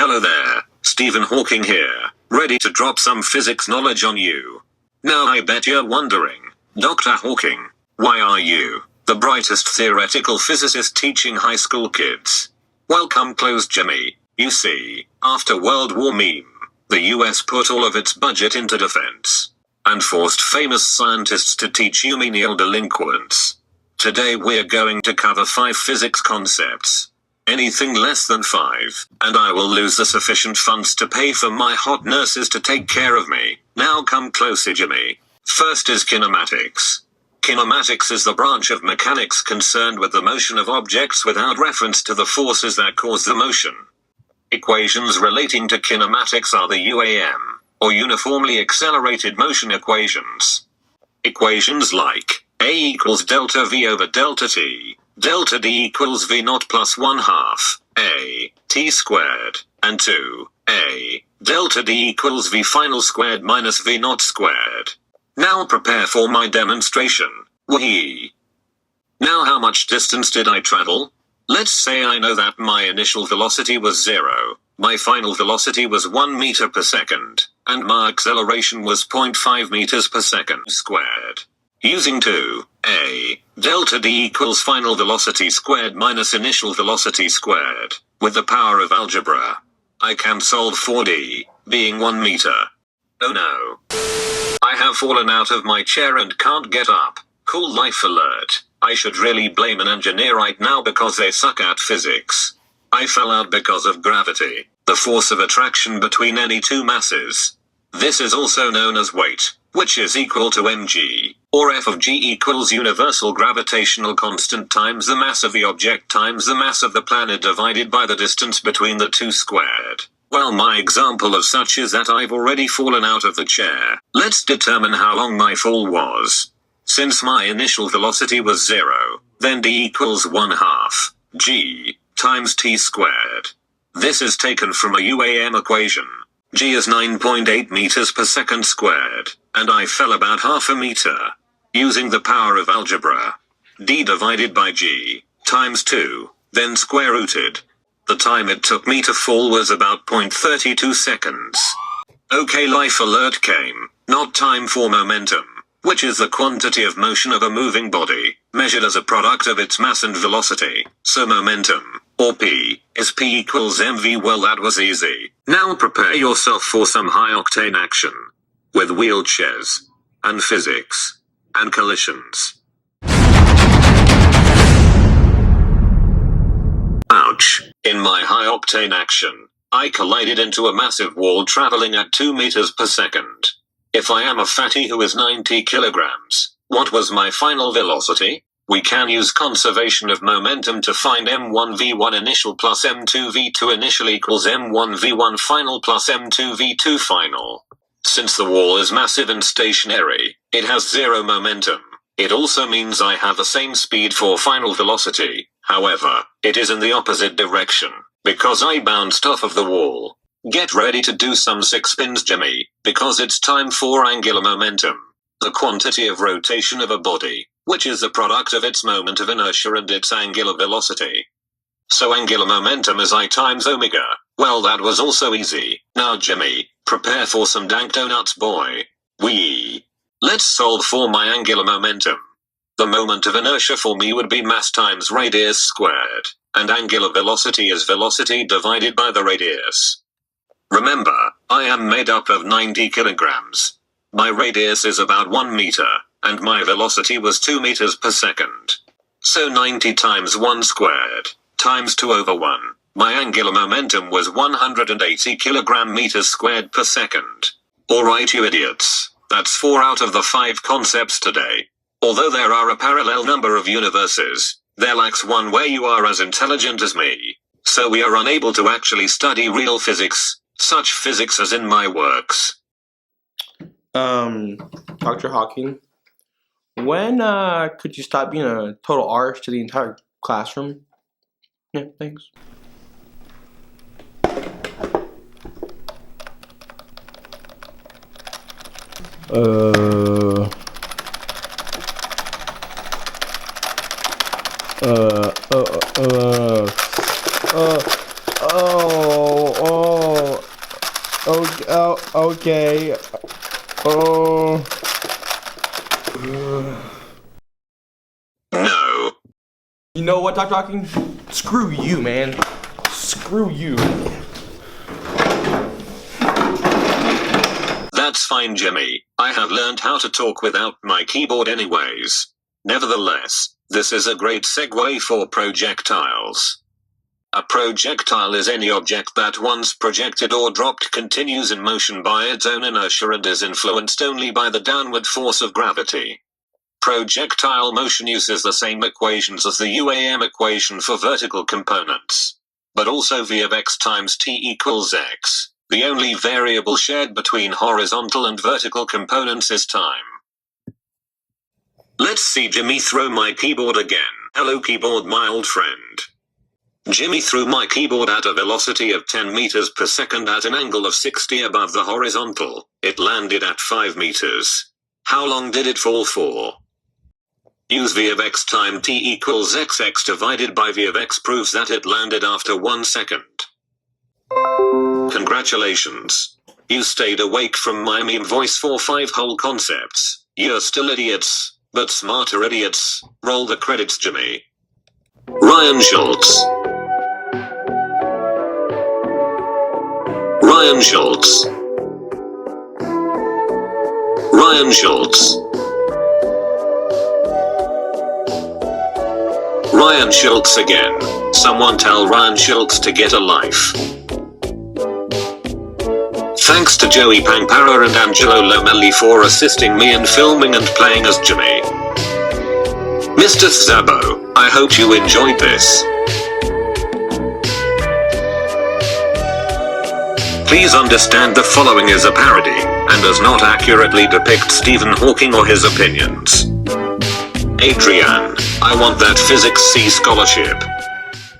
Hello there, Stephen Hawking here, ready to drop some physics knowledge on you. Now I bet you're wondering, Dr. Hawking, why are you the brightest theoretical physicist teaching high school kids? Well, come close, Jimmy. You see, after World War Meme, the US put all of its budget into defense and forced famous scientists to teach you menial delinquents. Today we're going to cover 5 physics concepts. Anything less than 5, and I will lose the sufficient funds to pay for my hot nurses to take care of me. Now come closer, Jimmy. First is kinematics. Kinematics is the branch of mechanics concerned with the motion of objects without reference to the forces that cause the motion. Equations relating to kinematics are the UAM, or uniformly accelerated motion equations. Equations like A equals delta V over delta T, delta D equals V naught plus 1/2, A, T squared, and 2, A, delta D equals V final squared minus V naught squared. Now prepare for my demonstration. Whee! Now how much distance did I travel? Let's say I know that my initial velocity was 0, my final velocity was 1 meter per second, and my acceleration was 0.5 meters per second squared. Using 2a, delta D equals final velocity squared minus initial velocity squared, with the power of algebra, I can solve 4D, being 1 meter. Oh no. I have fallen out of my chair and can't get up. Cool life alert. I should really blame an engineer right now because they suck at physics. I fell out because of gravity, the force of attraction between any two masses. This is also known as weight, which is equal to mg, or F of g equals universal gravitational constant times the mass of the object times the mass of the planet divided by the distance between the two squared. Well, my example of such is that I've already fallen out of the chair. Let's determine how long my fall was. Since my initial velocity was 0, then d equals 1/2 g times t squared. This is taken from a UAM equation. G is 9.8 meters per second squared, and I fell about half a meter. Using the power of algebra, d divided by g times 2, then square rooted. The time it took me to fall was about 0.32 seconds. Okay, life alert came. Not time for momentum, which is the quantity of motion of a moving body, measured as a product of its mass and velocity. So momentum, or P, is P equals mv. Well, that was easy. Now prepare yourself for some high-octane action. With wheelchairs, and physics, and collisions. Ouch. In my high-octane action, I collided into a massive wall traveling at 2 meters per second. If I am a fatty who is 90 kilograms, what was my final velocity? We can use conservation of momentum to find m1v1 initial plus m2v2 initial equals m1v1 final plus m2v2 final. Since the wall is massive and stationary, it has 0 momentum. It also means I have the same speed for final velocity. However, it is in the opposite direction, because I bounced off of the wall. Get ready to do some 6 spins, Jimmy, because it's time for angular momentum. The quantity of rotation of a body, which is the product of its moment of inertia and its angular velocity. So angular momentum is I times omega. Well, that was also easy. Now Jimmy, prepare for some dank donuts, boy. Wee. Let's solve for my angular momentum. The moment of inertia for me would be mass times radius squared, and angular velocity is velocity divided by the radius. Remember, I am made up of 90 kilograms. My radius is about 1 meter, and my velocity was 2 meters per second. So 90 times 1 squared, times 2 over 1. My angular momentum was 180 kilogram meters squared per second. Alright, you idiots. That's 4 out of the 5 concepts today. Although there are a parallel number of universes, there lacks one where you are as intelligent as me. So we are unable to actually study real physics, such physics as in my works. Dr. Hawking, when could you stop being a total arse to the entire classroom? Yeah, thanks. Okay. Oh. No. You know what, Dr. Hawking? Screw you, man. Screw you. That's fine, Jimmy. I have learned how to talk without my keyboard anyways. Nevertheless, this is a great segue for projectiles. A projectile is any object that once projected or dropped continues in motion by its own inertia and is influenced only by the downward force of gravity. Projectile motion uses the same equations as the UAM equation for vertical components, but also V of x times t equals x. The only variable shared between horizontal and vertical components is time. Let's see Jimmy throw my keyboard again. Hello keyboard, my old friend. Jimmy threw my keyboard at a velocity of 10 meters per second at an angle of 60 above the horizontal. It landed at 5 meters. How long did it fall for? Use V of x time t equals xx divided by V of x proves that it landed after 1 second. Congratulations. You stayed awake from my meme voice for 5 whole concepts. You're still idiots, but smarter idiots. Roll the credits, Jimmy. Ryan Schultz. Ryan Schultz. Ryan Schultz. Ryan Schultz again. Someone tell Ryan Schultz to get a life. Thanks to Joey Pangpara and Angelo Lomelli for assisting me in filming and playing as Jimmy. Mr. Szabo, I hope you enjoyed this. Please understand the following is a parody, and does not accurately depict Stephen Hawking or his opinions. Adrian, I want that Physics C scholarship.